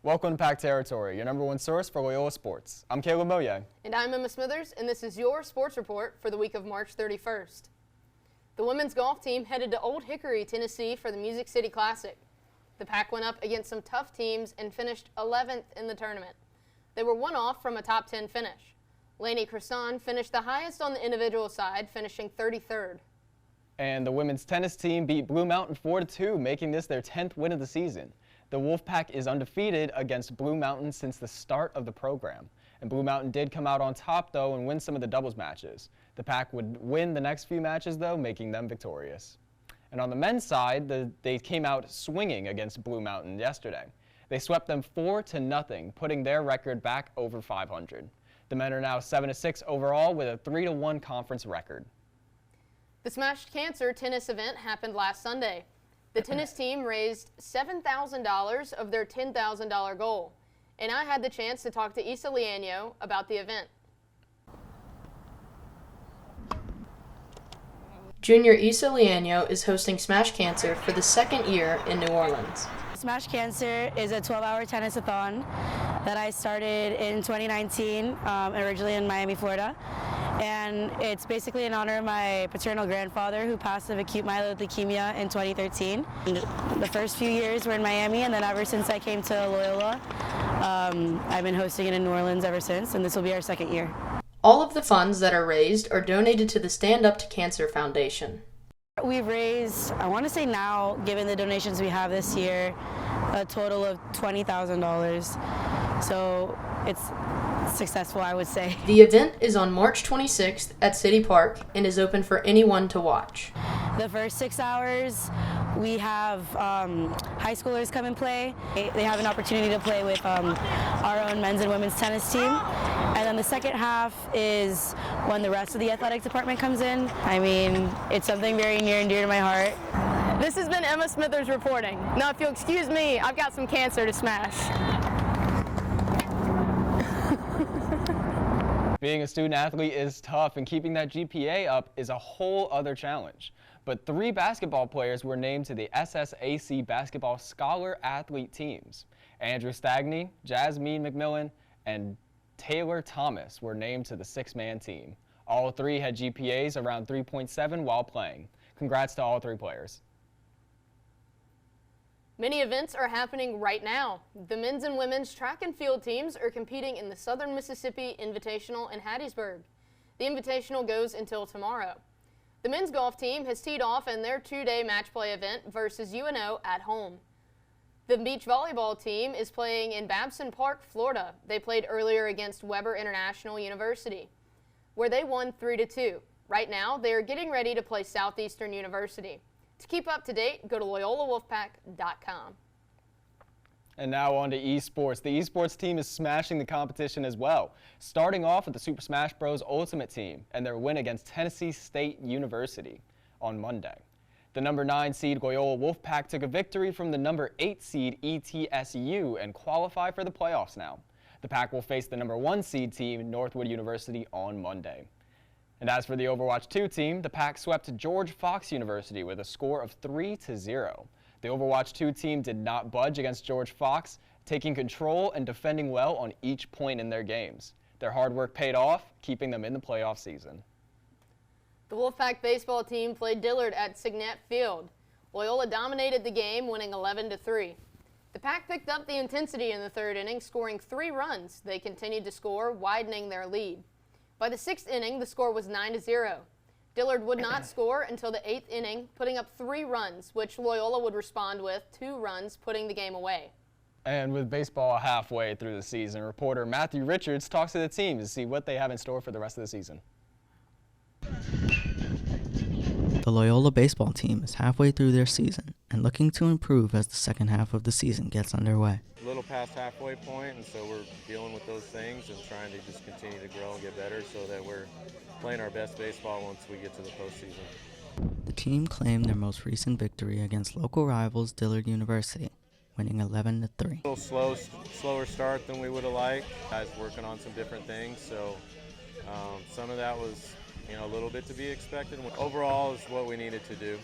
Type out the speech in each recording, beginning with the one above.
Welcome to Pack Territory, your #1 source for Loyola sports. I'm Caleb Morlier. And I'm Emma Smithers, and this is your sports report for the week of March 31st. The women's golf team headed to Old Hickory, Tennessee for the Music City Classic. The Pack went up against some tough teams and finished 11th in the tournament. They were one off from a top 10 finish. Lainey Cresson finished the highest on the individual side, finishing 33rd. And the women's tennis team beat Blue Mountain 4-2, making this their 10th win of the season. The Wolfpack is undefeated against Blue Mountain since the start of the program. And Blue Mountain did come out on top, though, and win some of the doubles matches. The Pack would win the next few matches, though, making them victorious. And on the men's side, they came out swinging against Blue Mountain yesterday. They swept them 4-0, putting their record back over 500. The men are now 7-6 overall with a 3-1 conference record. The Smashed Cancer tennis event happened last Sunday. The tennis team raised $7,000 of their $10,000 goal, and I had the chance to talk to Issa Liano about the event. Junior Issa Liano is hosting Smash Cancer for the second year in New Orleans. Smash Cancer is a 12-hour tennis-a-thon that I started in 2019, originally in Miami, Florida. And it's basically in honor of my paternal grandfather who passed of acute myeloid leukemia in 2013. And the first few years were in Miami, and then ever since I came to Loyola, I've been hosting it in New Orleans ever since, and this will be our second year. All of the funds that are raised are donated to the Stand Up to Cancer Foundation. We've raised, I want to say now, given the donations we have this year, a total of $20,000. So it's successful, I would say. The event is on March 26th at City Park and is open for anyone to watch. The first 6 hours, we have high schoolers come and play. They have an opportunity to play with our own men's and women's tennis team. And then the second half is when the rest of the athletic department comes in. I mean, it's something very near and dear to my heart. This has been Emma Smithers reporting. Now, if you'll excuse me, I've got some cancer to smash. Being a student athlete is tough, and keeping that GPA up is a whole other challenge. But 3 basketball players were named to the SSAC basketball scholar athlete teams. Andrew Stagney, Jasmine McMillan, and Taylor Thomas were named to the 6-man team. All 3 had GPAs around 3.7 while playing. Congrats to all 3 players. Many events are happening right now. The men's and women's track and field teams are competing in the Southern Mississippi Invitational in Hattiesburg. The Invitational goes until tomorrow. The men's golf team has teed off in their 2-day match play event versus UNO at home. The beach volleyball team is playing in Babson Park, Florida. They played earlier against Weber International University, where they won 3-2. Right now, they are getting ready to play Southeastern University. To keep up to date, go to LoyolaWolfpack.com. And now on to esports. The esports team is smashing the competition as well, starting off with the Super Smash Bros. Ultimate team and their win against Tennessee State University on Monday. The #9 seed Loyola Wolfpack took a victory from the #8 seed ETSU and qualify for the playoffs now. The Pack will face the #1 seed team Northwood University on Monday. And as for the Overwatch 2 team, the Pack swept George Fox University with a score of 3-0. The Overwatch 2 team did not budge against George Fox, taking control and defending well on each point in their games. Their hard work paid off, keeping them in the playoff season. The Wolfpack baseball team played Dillard at Signet Field. Loyola dominated the game, winning 11-3. The Pack picked up the intensity in the 3rd inning, scoring 3 runs. They continued to score, widening their lead. By the 6th inning, the score was 9-0. Dillard would not score until the 8th inning, putting up 3 runs, which Loyola would respond with 2 runs, putting the game away. And with baseball halfway through the season, reporter Matthew Richards talks to the team to see what they have in store for the rest of the season. The Loyola baseball team is halfway through their season and looking to improve as the second half of the season gets underway. A little past halfway point, and so we're dealing with those things and trying to just continue to grow and get better so that we're playing our best baseball once we get to the postseason. The team claimed their most recent victory against local rivals Dillard University, winning 11-3. A little slower start than we would have liked. Guys working on some different things, so some of that was a little bit to be expected. Overall is what we needed to do.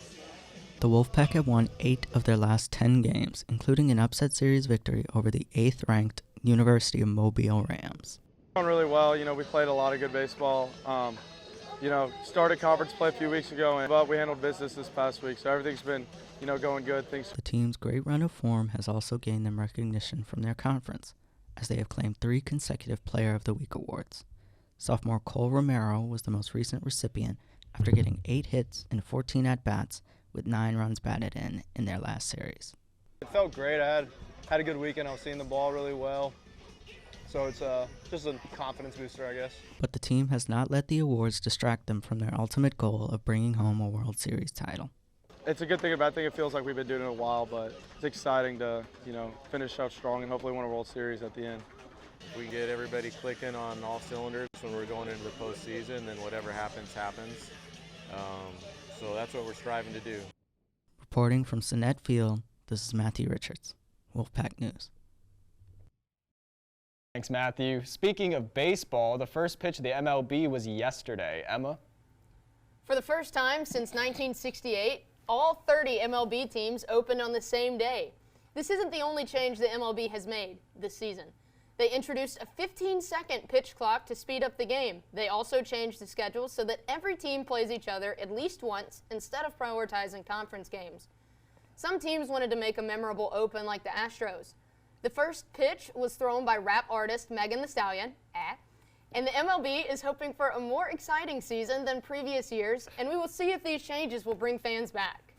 The Wolfpack have won 8 of their last 10 games, including an upset series victory over the 8th-ranked University of Mobile Rams. Going really well. We played a lot of good baseball. Started conference play a few weeks ago, but we handled business this past week, so everything's been, going good. The team's great run of form has also gained them recognition from their conference, as they have claimed 3 consecutive Player of the Week awards. Sophomore Cole Romero was the most recent recipient after getting 8 hits and 14 at-bats with 9 runs batted in their last series. It felt great. I had a good weekend. I was seeing the ball really well. So it's just a confidence booster, I guess. But the team has not let the awards distract them from their ultimate goal of bringing home a World Series title. It's a good thing and bad thing. It feels like we've been doing it a while, but it's exciting to, finish out strong and hopefully win a World Series at the end. If we get everybody clicking on all cylinders when we're going into the postseason, then whatever happens, happens. So that's what we're striving to do. Reporting from Sinet Field, this is Matthew Richards, Wolfpack News. Thanks, Matthew. Speaking of baseball, the first pitch of the MLB was yesterday. Emma? For the first time since 1968, all 30 MLB teams opened on the same day. This isn't the only change the MLB has made this season. They introduced a 15-second pitch clock to speed up the game. They also changed the schedule so that every team plays each other at least once instead of prioritizing conference games. Some teams wanted to make a memorable open like the Astros. The first pitch was thrown by rap artist Megan Thee Stallion, and the MLB is hoping for a more exciting season than previous years, and we will see if these changes will bring fans back.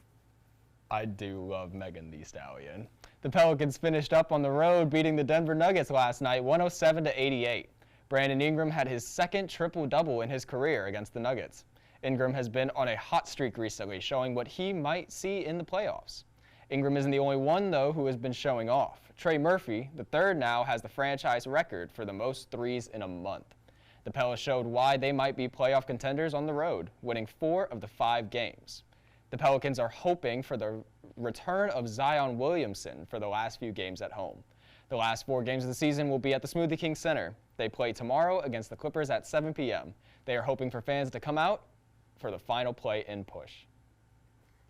I do love Megan Thee Stallion. The Pelicans finished up on the road, beating the Denver Nuggets last night, 107-88. Brandon Ingram had his second triple-double in his career against the Nuggets. Ingram has been on a hot streak recently, showing what he might see in the playoffs. Ingram isn't the only one, though, who has been showing off. Trey Murphy, the third now, has the franchise record for the most threes in a month. The Pelicans showed why they might be playoff contenders on the road, winning 4 of the 5 games. The Pelicans are hoping for the return of Zion Williamson for the last few games at home. The last 4 games of the season will be at the Smoothie King Center. They play tomorrow against the Clippers at 7 p.m. They are hoping for fans to come out for the final play-in push.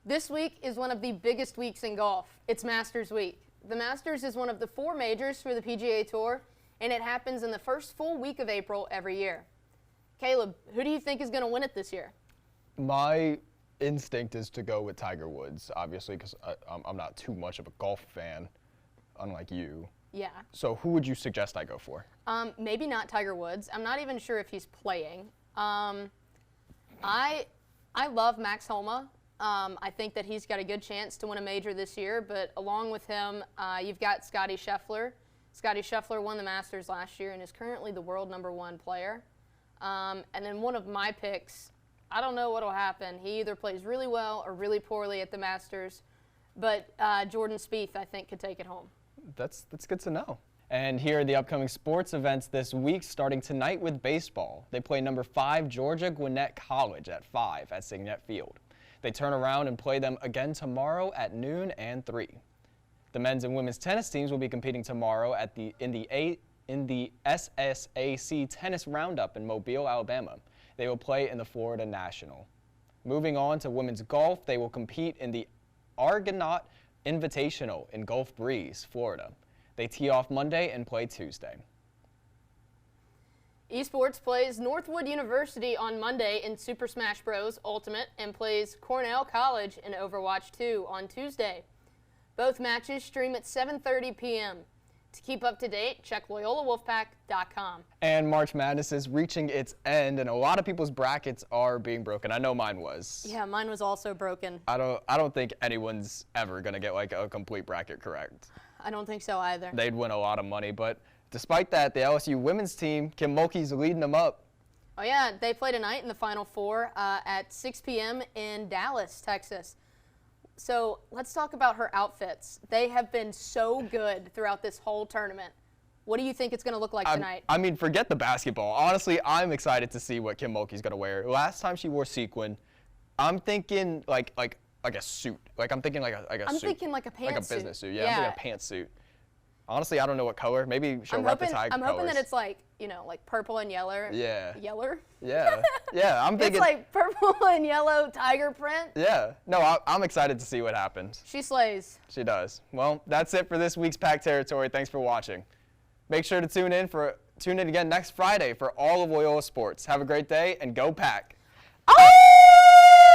This week is one of the biggest weeks in golf. It's Masters Week. The Masters is one of the 4 majors for the PGA Tour, and it happens in the first full week of April every year. Caleb, who do you think is going to win it this year? My instinct is to go with Tiger Woods, obviously, because I'm not too much of a golf fan, unlike you. Yeah. So who would you suggest I go for? Maybe not Tiger Woods. I'm not even sure if he's playing. I love Max Homa. I think that he's got a good chance to win a major this year, but along with him, you've got Scottie Scheffler. Scottie Scheffler won the Masters last year and is currently the world #1 player. And then one of my picks, I don't know what will happen. He either plays really well or really poorly at the Masters, but Jordan Spieth, I think, could take it home. That's good to know. And here are the upcoming sports events this week, starting tonight with baseball. They play number 5 Georgia Gwinnett College at 5 at Signet Field. They turn around and play them again tomorrow at noon and 3. The men's and women's tennis teams will be competing tomorrow in the SSAC Tennis Roundup in Mobile, Alabama. They will play in the Florida National. Moving on to women's golf, they will compete in the Argonaut Invitational in Gulf Breeze, Florida. They tee off Monday and play Tuesday. Esports plays Northwood University on Monday in Super Smash Bros. Ultimate and plays Cornell College in Overwatch 2 on Tuesday. Both matches stream at 7:30 p.m. To keep up to date, check LoyolaWolfpack.com. And March Madness is reaching its end, and a lot of people's brackets are being broken. I know mine was. Yeah, mine was also broken. I don't think anyone's ever going to get like a complete bracket correct. I don't think so either. They'd win a lot of money, but despite that, the LSU women's team, Kim Mulkey's leading them up. Oh yeah, they play tonight in the Final Four at 6 p.m. in Dallas, Texas. So let's talk about her outfits. They have been so good throughout this whole tournament. What do you think it's going to look like tonight? I mean, forget the basketball. Honestly, I'm excited to see what Kim Mulkey's going to wear. Last time she wore sequin, I'm thinking like a suit. Like I'm thinking like a suit. I'm thinking like a pantsuit. Like a business suit. Yeah, I'm thinking a pantsuit. Honestly, I don't know what color. Maybe she'll rep the Tiger I'm hoping colors. that it's like, like purple and yellow. Yeah. Yeller? Yeah. Yeah, I'm thinking. It's like purple and yellow tiger print. Yeah. No, I'm excited to see what happens. She slays. She does. Well, that's it for this week's Pack Territory. Thanks for watching. Make sure to tune in again next Friday for all of Loyola sports. Have a great day and go Pack. Oh!